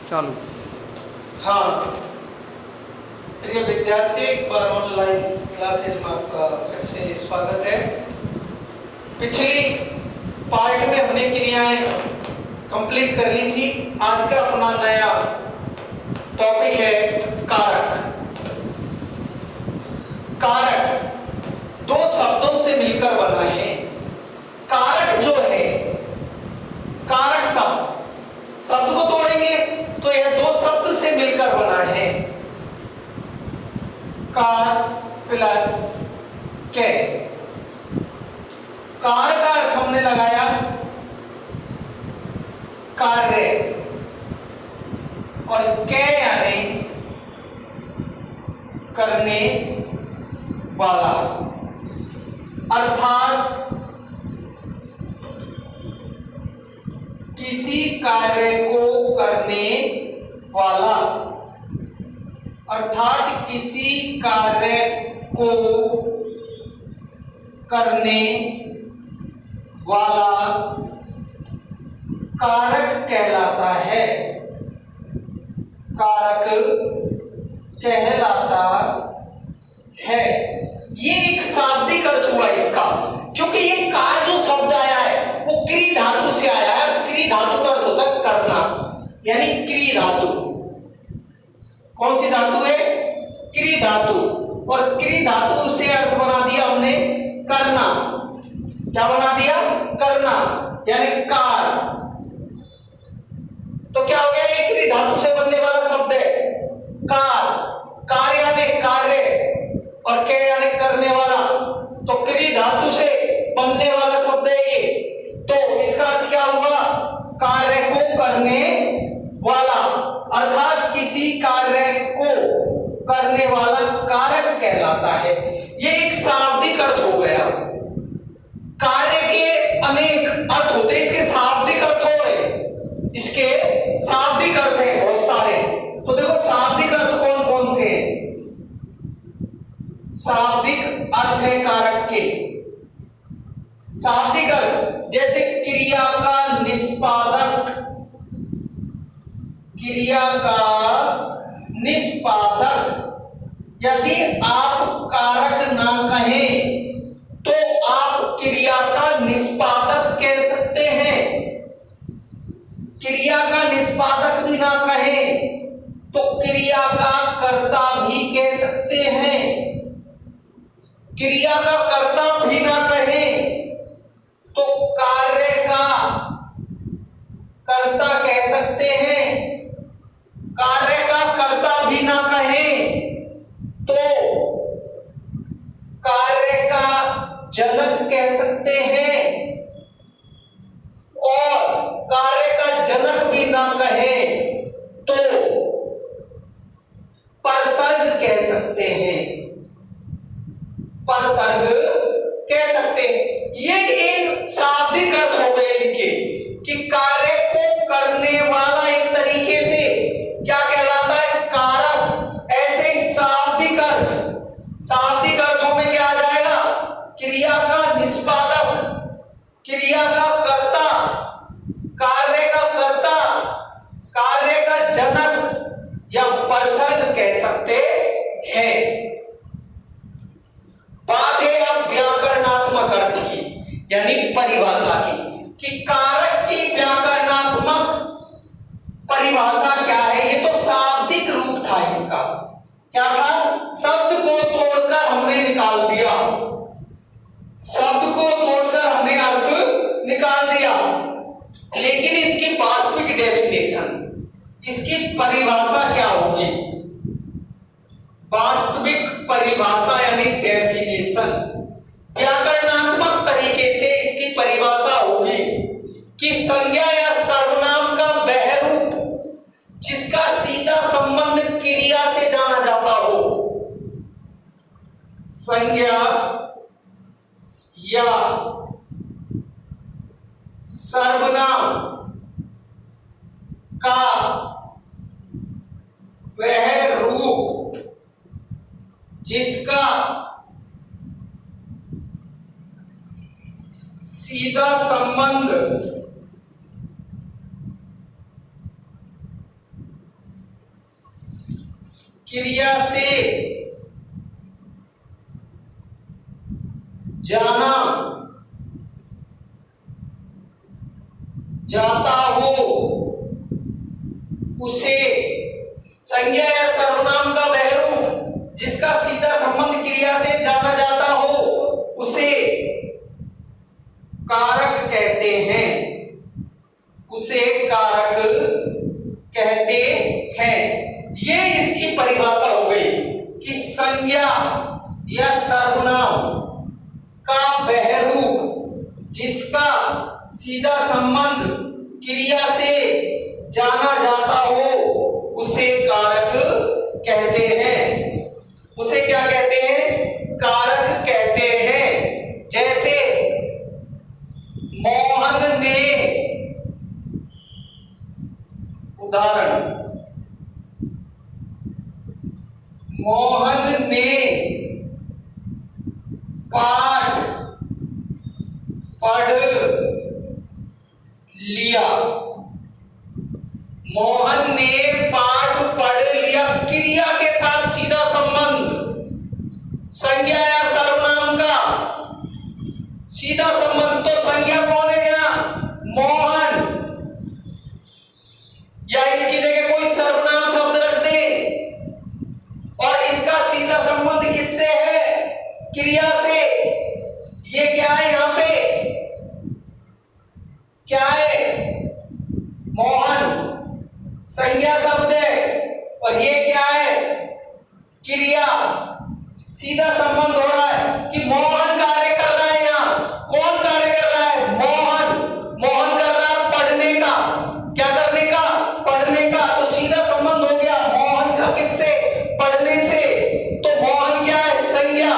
चालू। हाँ प्रिय विद्यार्थी, एक बार ऑनलाइन क्लासेज में आपका फिर से स्वागत है। पिछली पार्ट में हमने क्रियाएं कंप्लीट कर ली थी। आज का अपना नया टॉपिक है कारक। कारक दो शब्दों से मिलकर बना है। कारक जो है, कारक शब्द को तोड़ेंगे तो यह दो शब्द से मिलकर बना है, कार प्लस के। कार का अर्थ हमने लगाया कार्य और के यानी करने वाला, अर्थात किसी कार्य को करने वाला, अर्थात किसी कार्य को करने वाला कारक कहलाता है। कारक कहलाता है। ये एक शाब्दिक अर्थ हुआ इसका, क्योंकि ये कार जो शब्द आया है वो क्री धातु से आया है। क्री धातु का अर्थ होता है करना, यानी क्री धातु। कौन सी धातु है? क्री धातु। और क्री धातु से अर्थ बना दिया हमने करना। क्या बना दिया? करना, यानी कार। तो क्या हो गया? ये क्री धातु से बनने वाला शब्द है कार। कार यानी कार्य और के यानी करने वाला, तो क्री धातु से बनने वाला शब्द है ये। तो इसका अर्थ क्या हुआ? कार्य को करने वाला, अर्थात किसी कार्य को करने वाला कारक कहलाता है। ये एक शाब्दिक अर्थ हो गया। कार्य के अनेक अर्थ होते हैं, इसके शाब्दिक अर्थ हो रहे, इसके शाब्दिक अर्थ हैं बहुत सारे। तो देखो शाब्दिक अर्थ कौन कौन से हैं? शाब्दिक अर्थ है कारक के। शाब्दिक अर्थ जैसे क्रिया का निष्पादक, क्रिया का निष्पादक। यदि आप कारक ना कहें तो आप क्रिया का निष्पादक कह सकते हैं। क्रिया का निष्पादक भी ना कहें तो क्रिया का कर्ता भी कह सकते हैं। क्रिया का कर्ता भी ना कहें तो कार्य का कर्ता कह सकते हैं। कार्य का कर्ता भी ना कहें तो कार्य का जनक कह सकते हैं। और कार्य का जनक भी ना कहें तो परसर्ग कह सकते हैं। परसर्ग कह सकते हैं। ये एक शाब्दिक अर्थ हो गए इनके, कि कार्य को करने वाला एक तरीके से क्या कहलाता है? कारक। ऐसे ही शाब्दिक अर्थ, शाब्दिक अर्थों में क्या आ जाएगा? क्रिया का निष्पादक, क्रिया का कर्ता, कार्य का कर्ता, कार्य का जनक या परसर्ग कह सकते हैं। बात है अब व्याकरणात्मक अर्थ की, यानी परिभाषा की, कि कारक की व्याकरणात्मक परिभाषा क्या है। ये तो शाब्दिक रूप था इसका। क्या था? शब्द को तोड़कर हमने निकाल दिया, शब्द को तोड़कर हमने अर्थ निकाल दिया। लेकिन इसकी वास्तविक डेफिनेशन, इसकी परिभाषा क्या होगी? वास्तविक परिभाषा यानी डेफिनेशन, व्याकरणात्मक तरीके से इसकी परिभाषा होगी कि संज्ञा या सर्वनाम का वह रूप जिसका सीधा संबंध क्रिया से जाना जाता हो। संज्ञा या सर्वनाम का वह रूप जिसका सीधा संबंध क्रिया से जाना जाता हो उसे, संज्ञा या सर्वनाम का बहरूप जिसका सीधा संबंध क्रिया से जाना जाता हो उसे कारक कहते हैं, उसे कारक कहते हैं। ये इसकी परिभाषा हो गई कि संज्ञा या सर्वनाम का बहरूप जिसका सीधा संबंध क्रिया से जाना जाता हो उसे कारक कहते हैं। उसे क्या कहते हैं? कारक कहते हैं। जैसे मोहन ने, उदाहरण, मोहन ने पाठ पढ़ लिया। मोहन ने पाठ पढ़ लिया, क्रिया के साथ सीधा संबंध, संज्ञा या सर्वनाम का सीधा संबंध। तो संज्ञा कौन है यहां? मोहन, या इसकी जगह कोई सर्वनाम शब्द रख दे और इसका सीधा संबंध किससे है? क्रिया से। ये क्या है यहां पे? क्या है? मोहन संज्ञा शब्द है और ये क्या है? क्रिया। सीधा संबंध हो रहा है कि मोहन कार्य कर रहा है। यहां कौन कार्य कर रहा है? मोहन। मोहन कर रहा है पढ़ने का। क्या करने का? पढ़ने का। तो सीधा संबंध हो गया मोहन का किससे? पढ़ने से। तो मोहन क्या है? संज्ञा,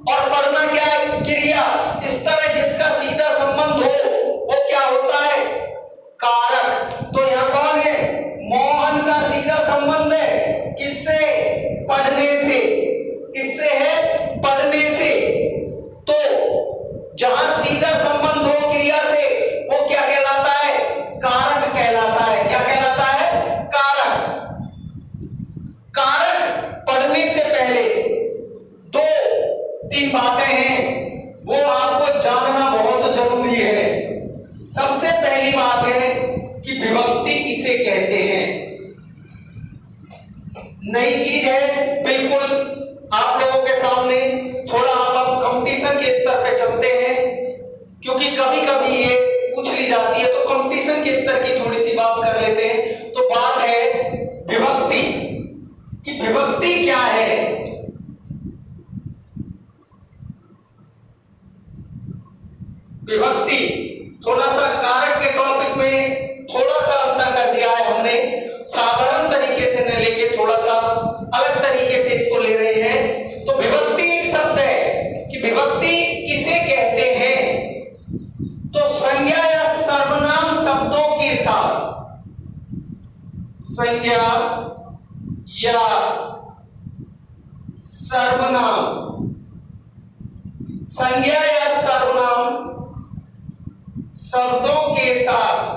और पढ़ना क्या है? क्रिया। इस तरह जिसका सीधा संबंध हो वो क्या होता है? कारक। तो यहां कौन है? मोहन का सीधा संबंध है किससे? पढ़ने से। किससे है? पढ़ने से। तो जहां सीधा संबंध हो क्रिया से वो क्या कहलाता है? कारक कहलाता है। क्या कहलाता है? कारक। कारक पढ़ने से पहले दो तीन बातें हैं वो आपको जानना बहुत जरूरी है। सबसे पहली बात है कि विभक्ति किसे कहते हैं। नई चीज है बिल्कुल आप लोगों के सामने। थोड़ा हम अब कंपटीशन के स्तर पे चलते हैं क्योंकि कभी कभी ये पूछ ली जाती है, तो कंपटीशन के स्तर की थोड़ी सी बात कर लेते हैं। तो बात है विभक्ति कि विभक्ति क्या है। विभक्ति थोड़ा सा कारक के टॉपिक में थोड़ा सा अंतर कर दिया है हमने। साधारण तरीके से न लेके थोड़ा सा अलग तरीके से इसको ले रहे हैं। तो विभक्ति एक शब्द है कि विभक्ति किसे कहते हैं? तो संज्ञा या सर्वनाम शब्दों के साथ, संज्ञा या सर्वनाम, संज्ञा या सर्वनाम शब्दों के साथ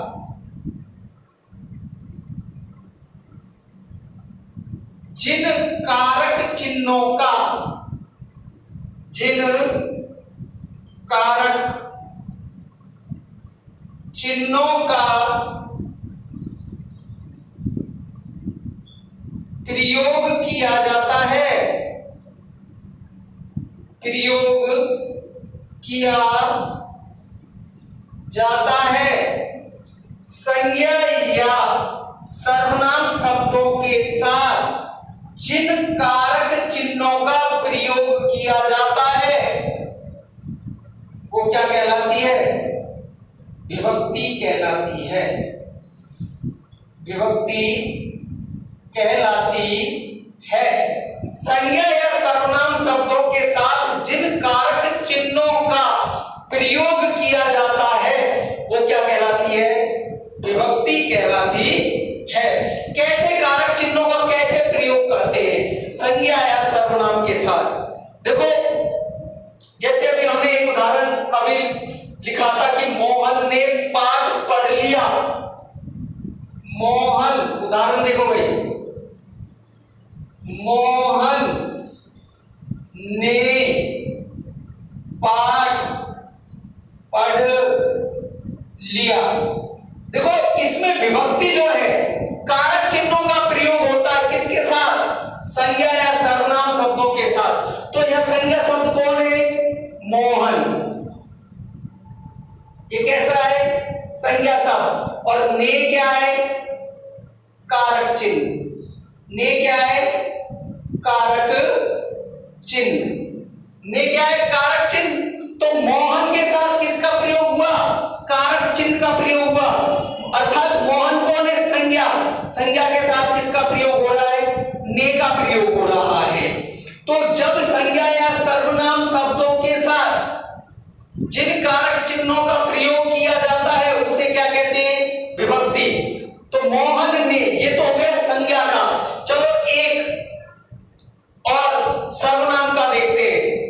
जिन कारक चिन्हों का, जिन कारक चिन्हों का प्रयोग किया जाता है, प्रयोग किया जाता है, संज्ञा या सर्वनाम शब्दों के साथ जिन कारक चिन्हों का प्रयोग किया जाता है वो क्या कहलाती है? विभक्ति कहलाती है। विभक्ति कहलाती है। संज्ञा या सर्वनाम शब्दों के साथ जिन कारक चिन्हों का प्रयोग किया जाता है वो क्या कहलाती है? विभक्ति कहलाती है। कैसे कारक चिन्हों का कैसे प्रयोग करते हैं संज्ञा या सर्वनाम के साथ? देखो जैसे अभी हमने एक उदाहरण अभी लिखा था कि मोहन ने पाठ पढ़ लिया। मोहन, उदाहरण देखो भाई, मोहन ने पाठ पढ़ लिया। देखो इसमें विभक्ति जो है कारक चिन्हों का प्रयोग होता है किसके साथ? संज्ञा या सर्वनाम शब्दों के साथ। तो यह संज्ञा शब्द कौन है? मोहन। ये कैसा है? संज्ञा शब्द। और ने क्या है? कारक चिन्ह। ने क्या है? कारक चिन्ह। ने क्या है? कारक चिन्ह। तो मोहन के साथ किसका प्रयोग हुआ? कारक चिन्ह का प्रयोग हुआ। अर्थात मोहन कौन है? संज्ञा। संज्ञा के साथ किसका प्रयोग हो रहा है? ने का प्रयोग हो रहा है। तो जब संज्ञा या सर्वनाम शब्दों के साथ जिन कारक चिन्हों का प्रयोग किया जाता है उसे क्या कहते हैं? विभक्ति। तो मोहन ने, ये तो हो गया संज्ञा का। चलो एक और सर्वनाम का देखते हैं।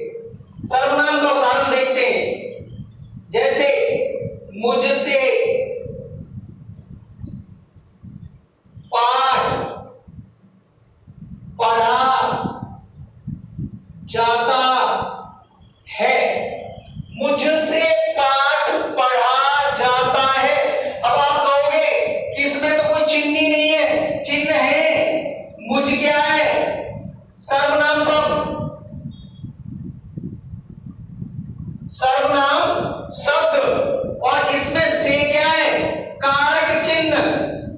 सर्वनाम का उदाहरण देखते हैं। जैसे मुझसे पाठ पढ़ा जाता है। मुझसे पाठ पढ़ा जाता है। अब आप कहोगे कि इसमें तो कोई चिन्ह ही नहीं है। चिन्ह है। मुझ क्या है? सर्वनाम शब्द। सर्वनाम शब्द। और इसमें से क्या है? कारक चिन्ह।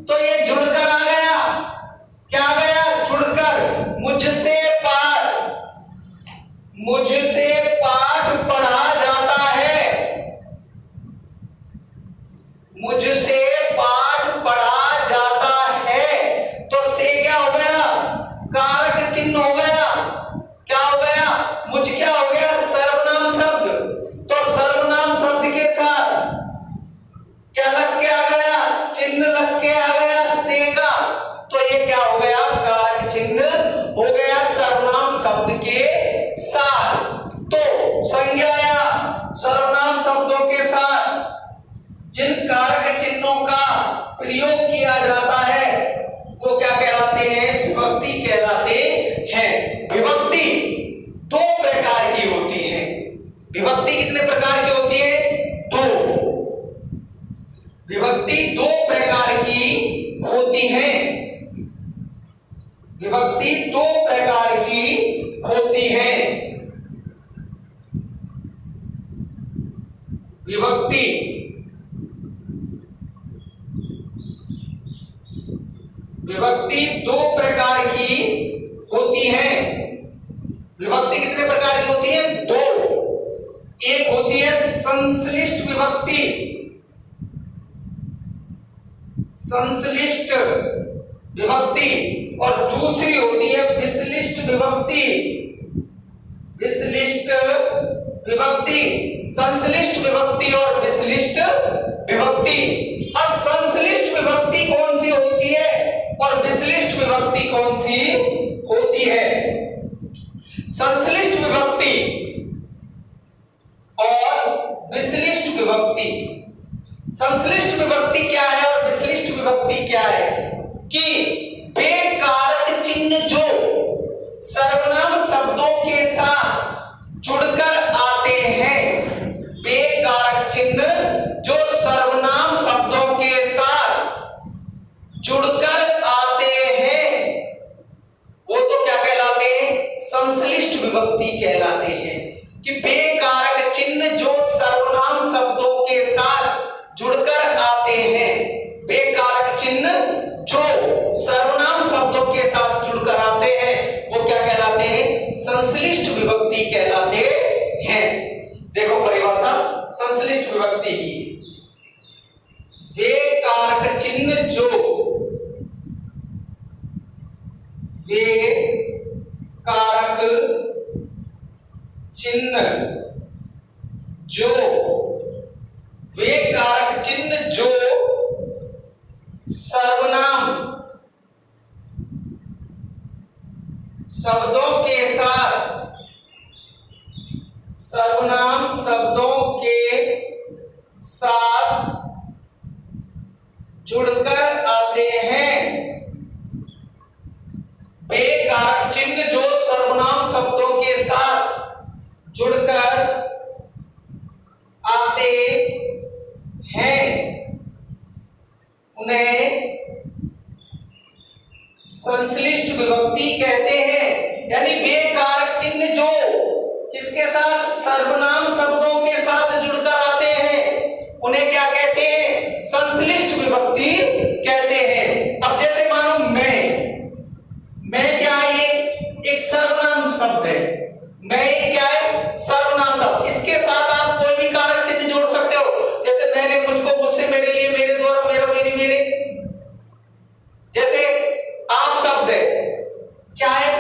तो ये जुड़कर आ गया। क्या आ गया? जुड़कर। मुझसे पाठ पढ़ा जाता है। मुझसे पाठ पढ़ा जाता है। तो से क्या हो गया? कारक चिन्ह हो गया। क्या हो गया? मुझ क्या हो गया? सर्वनाम शब्द। तो सर्वनाम शब्द के साथ क्या लग के आ गया? चिन्ह लग के आ गया से का। तो ये क्या हो गया? कारक चिन्ह हो गया सर्वनाम शब्द के साथ। तो संज्ञा या सर्वनाम शब्दों के साथ जिन कारक चिन्हों का प्रयोग किया जाता है वो क्या कहलाते हैं? विभक्ति कहलाते हैं। विभक्ति दो प्रकार की होती है। विभक्ति कितने प्रकार की होती है? दो। विभक्ति दो प्रकार की होती है। विभक्ति दो प्रकार की होती है। विभक्ति विभक्ति दो प्रकार की होती है। विभक्ति कितने प्रकार की होती है? दो। एक होती है संश्लिष्ट विभक्ति। संश्लिष्ट विभक्ति। और दूसरी होती है विश्लिष्ट विभक्ति। विश्लिष्ट विभक्ति। संश्लिष्ट विभक्ति और विश्लिष्ट विभक्ति। अब संश्लिष्ट विभक्ति कौन सी होती है और विश्लिष्ट विभक्ति कौन सी होती है? संश्लिष्ट विभक्ति और विश्लिष्ट विभक्ति। संश्लिष्ट विभक्ति क्या है और विश्लिष्ट विभक्ति क्या है? कि वे कारक चिन्ह जो सर्वनाम शब्दों के साथ जुड़कर आते हैं। वे कारक चिन्ह जो सर्वनाम शब्दों के साथ जुड़कर आते हैं वो तो क्या कहलाते हैं? संश्लिष्ट विभक्ति कहलाते हैं। कि वे कारक चिन्ह जो सर्वनाम शब्दों के साथ जुड़कर आते हैं। वे कारक चिन्ह जो सर्वनाम शब्दों के साथ जुड़कर आते हैं वो क्या कहलाते हैं? संश्लिष्ट विभक्ति कहलाते हैं। देखो परिभाषा संश्लिष्ट विभक्ति की। वे कारक चिन्ह जो सर्वनाम शब्दों के साथ जुड़कर आते हैं वे कारक चिन्ह जो सर्वनाम शब्दों के साथ जुड़कर आते हैं उन्हें संश्लिष्ट विभक्ति कहते हैं। यानी वे कारक चिन्ह जो किसके साथ, सर्वनाम शब्दों के साथ जुड़कर आते हैं उन्हें क्या कहते हैं, संश्लिष्ट विभक्ति कहते हैं। अब जैसे मानो मैं क्या है, ये एक सर्वनाम शब्द है। मैं क्या है, सर्वनाम शब्द। इसके साथ आप कोई भी कारक चिन्ह जोड़ सकते हो। जैसे मैंने, मुझको, मुझसे, मेरे लिए, मेरे द्वारा, मेरा, मेरी, मेरे। जैसे आप शब्द है, क्या है,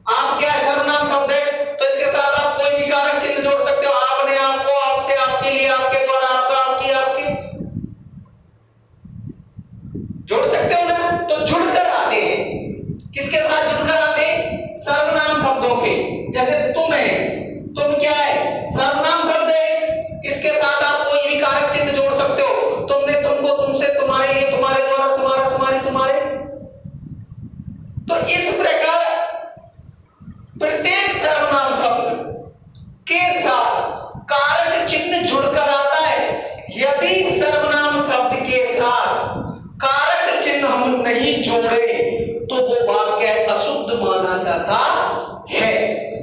आप क्या है, सर्वनाम शब्द है। तो इसके साथ आप कोई भी कारक चिन्ह जोड़ सकते हो। आपने, आपको, आपसे, आपके लिए, आपके द्वारा, आपका, आपकी, आपके, जोड़ सकते हो ना। तो जुड़कर आते हैं, किसके साथ जुड़कर आते हैं, सर्वनाम शब्दों के। जैसे तुम है, तुम क्या है, सर्वनाम शब्द है। इसके साथ आप कोई भी कारक चिन्ह जोड़ सकते हो। तुमने, तुमको, तुमसे, तुम्हारे लिए, तुम्हारे द्वारा, तुम्हारा, तुम्हारी, तुम्हारे। तो इस प्रकार प्रत्येक सर्वनाम शब्द के साथ कारक चिन्ह जुड़कर आता है। यदि सर्वनाम शब्द के साथ कारक चिन्ह हम नहीं जोड़े तो वो वाक्य अशुद्ध माना जाता है।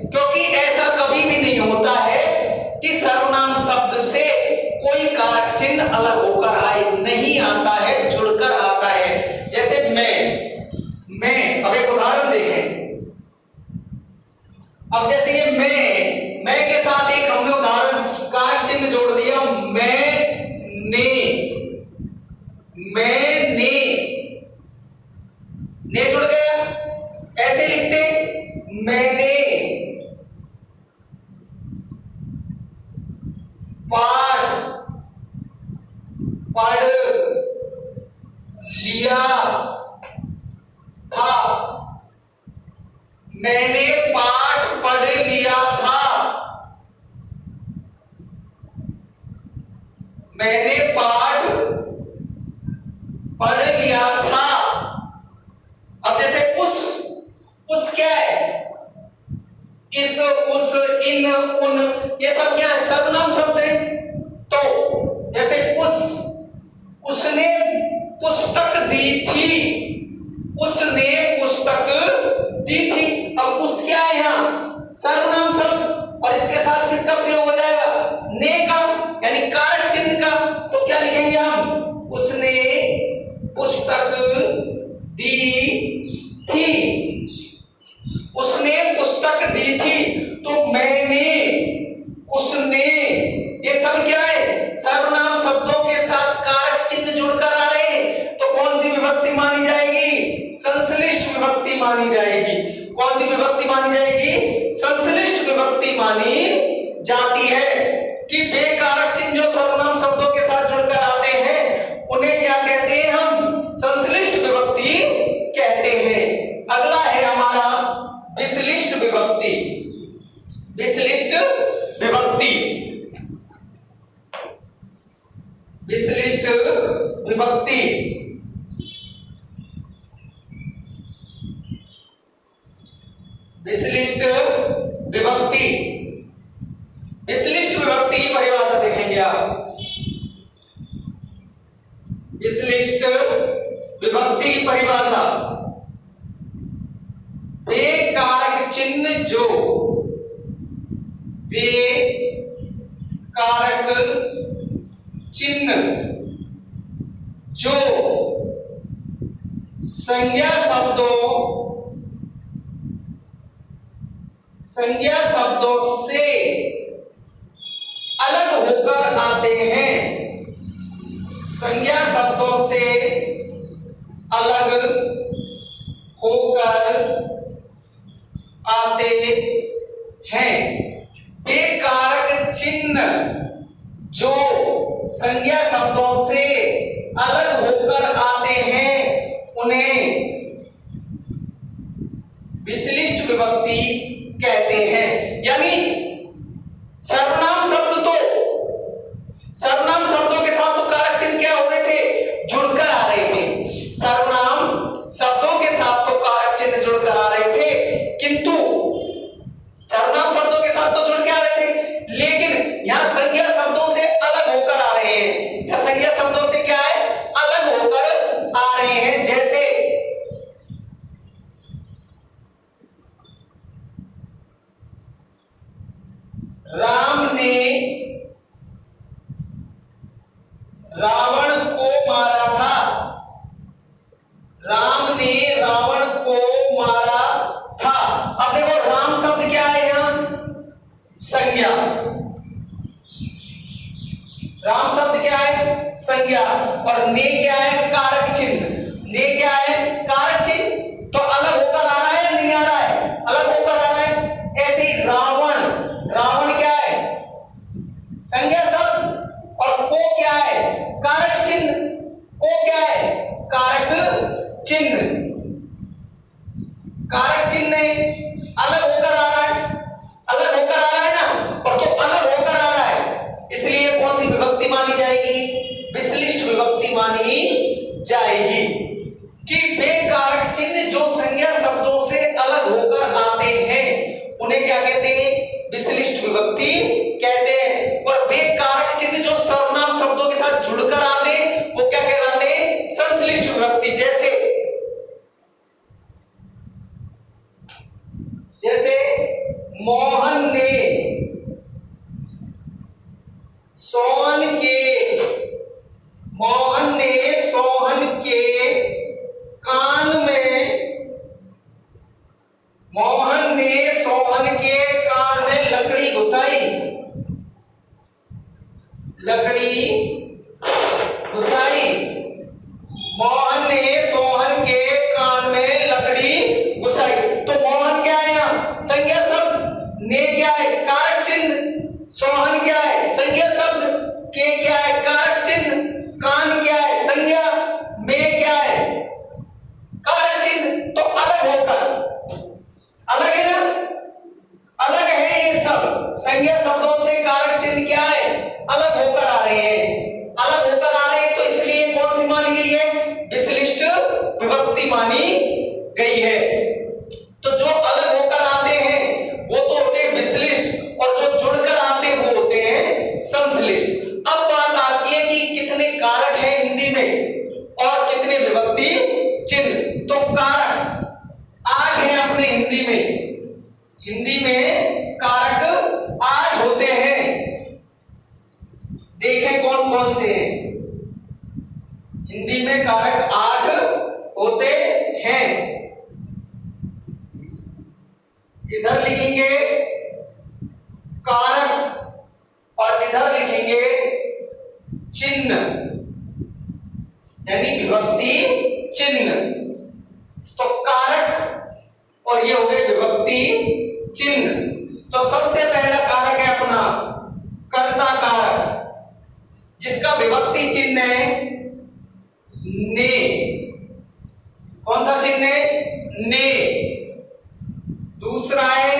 क्योंकि ऐसा कभी भी नहीं होता है कि सर्वनाम शब्द से कोई कारक चिन्ह अलग होकर आए, नहीं आता है, जुड़कर आता है। जैसे मैं, अब एक उदाहरण देखें। अब जैसे ये मैं के साथ एक हमने उदाहरण कारक चिन्ह जोड़ दिया, मैंने ने जुड़ गया। ऐसे लिखते, मैंने पढ़ लिया था। मैंने पाठ पढ़ लिया था। मैंने पाठ पढ़ लिया था। अब जैसे उस क्या है, इस, उस, इन, उन, ये सब क्या है, सर्वनाम शब्द है। तो जैसे उसने पुस्तक दी थी, उसने पुस्तक दी थी। अब उस क्या है, यहां सर्वनाम शब्द, और इसके साथ किसका प्रयोग हो जाएगा, ने का, यानी कारक चिन्ह का। तो क्या लिखेंगे हम, उसने पुस्तक दी थी। उसने पुस्तक दी थी। तो मैंने, उसने, ये सब क्या है, सर्वनाम शब्दों के साथ कारक चिन्ह जुड़कर आ रहे हैं। तो कौन सी विभक्ति मानी जाएगी, संश्लिष्ट विभक्ति मानी जाएगी। कौन सी विभक्ति मानी जाएगी, संश्लिष्ट विभक्ति मानी जाती है। कि बेकारक चिन्ह जो सर्वनाम शब्दों के साथ जुड़कर आते हैं उन्हें क्या कहते हैं, हम संश्लिष्ट विभक्ति कहते हैं। अगला है हमारा विश्लिष्ट विभक्ति। विश्लिष्ट विभक्ति, विश्लिष्ट विभक्ति विश्लिष्ट विभक्ति विश्लिष्ट विभक्ति की परिभाषा देखेंगे आप। विश्लिष्ट विभक्ति की परिभाषा, वे कारक चिन्ह जो, वे कारक चिन्ह जो संज्ञा शब्दों से अलग होकर आते हैं, संज्ञा शब्दों से अलग होकर आते हैं। वे कारक चिन्ह जो संज्ञा शब्दों से अलग होकर आते हैं उन्हें विश्लिष्ट विभक्ति कहते हैं। यानी सर्वनाम शब्दों के साथ तो कारक चिन्ह क्या हो रहे थे, जुड़कर आ रहे थे। सर्वनाम शब्दों के राम ने रावण को मारा था। अब देखो राम शब्द क्या है यहां? संज्ञा। राम शब्द क्या है? संज्ञा। और ने क्या है? कारक चिन्ह। ने क्या है? कारक चिन्ह। तो अलग होकर आ रहा है या नहीं आ रहा है? अलग होकर आ रहा है। ऐसे ही रावण, रावण क्या है? संज्ञा शब्द। और को क्या है? कारक चिन्ह। को क्या है? कारक चिन्ह। कारक चिन्ह अलग होकर आ रहा है। अलग होकर आ रहा है ना, और तो अलग होकर आ रहा है, इसलिए कौन सी विभक्ति मानी जाएगी? विशिष्ट विभक्ति मानी जाएगी। कि वे कारक चिन्ह जो संज्ञा शब्दों से अलग होकर आते हैं उन्हें क्या कहते हैं? विशिष्ट विभक्ति कहते हैं। और वे कारक चिन्ह जो सर्वनाम शब्दों के साथ जुड़कर आते हैं वो क्या कहलाते हैं? संश्लिष्ट विभक्ति। जैसे मोहन ने सोहन के, मोहन ने सोहन के कान में, मोहन ने सोहन के कान में लकड़ी घुसाई। लकड़ी घुसाई। मोहन ने सोहन के कान में लकड़ी घुसाई। तो मोहन क्या है यहां? संज्ञा शब्द। ने क्या है? कारक चिन्ह। सोहन क्या है? संज्ञा शब्द। के क्या है? कारक चिन्ह। कान क्या है? संज्ञा। में क्या है? कारक चिन्ह। तो अलग होकर, अलग है ना, अलग है ये सब संज्ञा शब्दों से। कारक चिन्ह क्या है? अलग होकर आ रहे हैं। अलग होकर आ रहे हैं तो इसलिए कौन सी मानी गई है? विशिष्ट विभक्ति मानी गई है। तो जो अलग होकर आते हैं वो तो होते हैं विशिष्ट, और जो जुड़कर आते हैं वो होते हैं संश्लिष्ट। अब बात आती है कि कितने कारक हैं हिंदी में और कितने विभक्ति चिन्ह। तो कारक 8 हैं अपने हिंदी में। हिंदी में कारक 8 होते हैं। देखें कौन कौन से हैं। हिंदी में कारक 8 होते हैं। इधर लिखेंगे कारक और इधर लिखेंगे चिन्ह, यानी विभक्ति चिन्ह। तो कारक और ये हो गए विभक्ति चिन्ह। तो सबसे पहला कारक है अपना कर्ता कारक, जिसका विभक्ति चिन्ह है ने। कौन सा चिन्ह है? ने। दूसरा है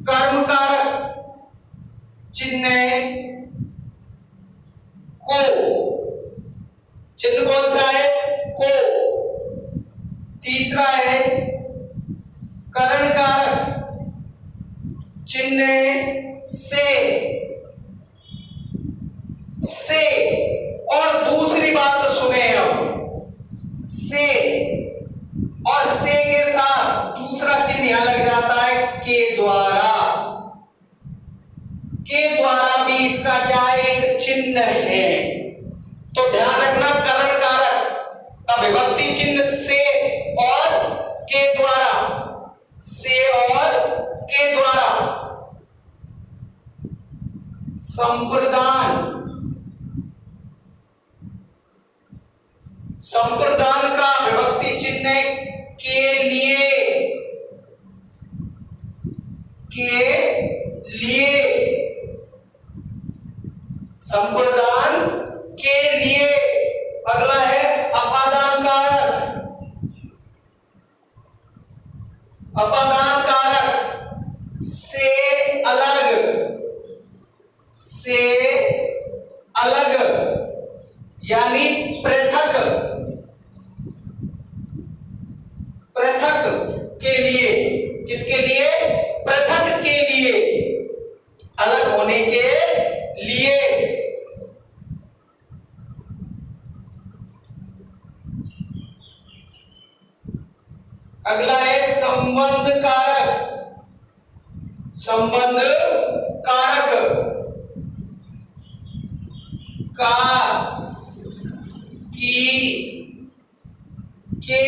कर्म कारक, चिन्ह है को। चिन्ह कौन सा है? को। तीसरा है करण कारक, चिन्ह है से। से। और दूसरी बात सुने अब, से और से के साथ दूसरा चिन्ह यहां लग जाता है के द्वारा। के द्वारा भी इसका क्या है? एक चिन्ह है। तो ध्यान रखना, करण कारक का विभक्ति चिन्ह से और के द्वारा। से और के द्वारा। संप्रदान, संप्रदान का विभक्ति चिन्ह के लिए। के लिए। संप्रदान के लिए। अगला है अपादान कारक। अपादान कारक से अलग, से अलग, यानी पृथक। पृथक के लिए। किसके लिए? पृथक के लिए, अलग होने के लिए। अगला है संबंध कारक। संबंध कारक का, की, के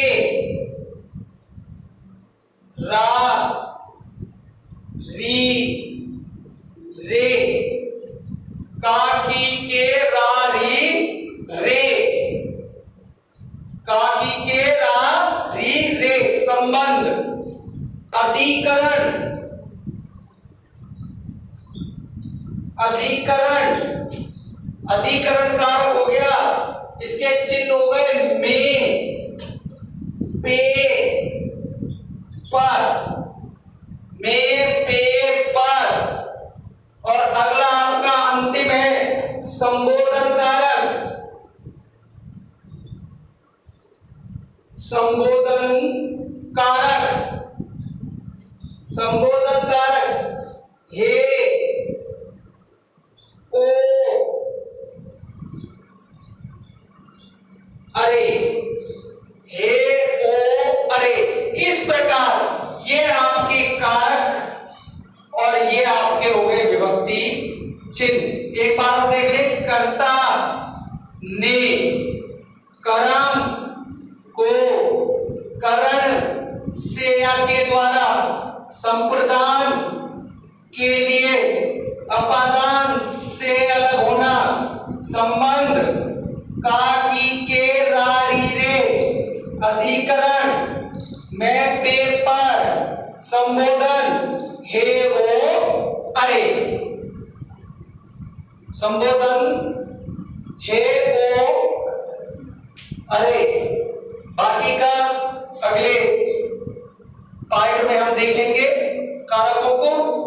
रा री रे, का की के रा री रे, का की के रा री रे संबंध। अधिकरण, अधिकरण, अधिकरण कारक हो गया, इसके चिन्ह हो गए में, पे, पर, में, पे, पर। और अगला आपका अंतिम है संबोधन कारक, संबोधन कारक, संबोधन कारक हे, ओ, अरे, हे, ओ, अरे। इस प्रकार ये आपके कारक और ये आपके हो गए विभक्ति चिन्ह। एक बार और देख ले, कर्ता ने, कर्म को, करण से या के द्वारा, संप्रदान के लिए, अपादान से अलग होना, संबंध, का की के रा री रे, अधिकरण, मैं पे पर, संबोधन हे ओ अरे, संबोधन हे ओ अरे। बाकी का अगले पार्ट में हम देखेंगे कारकों को।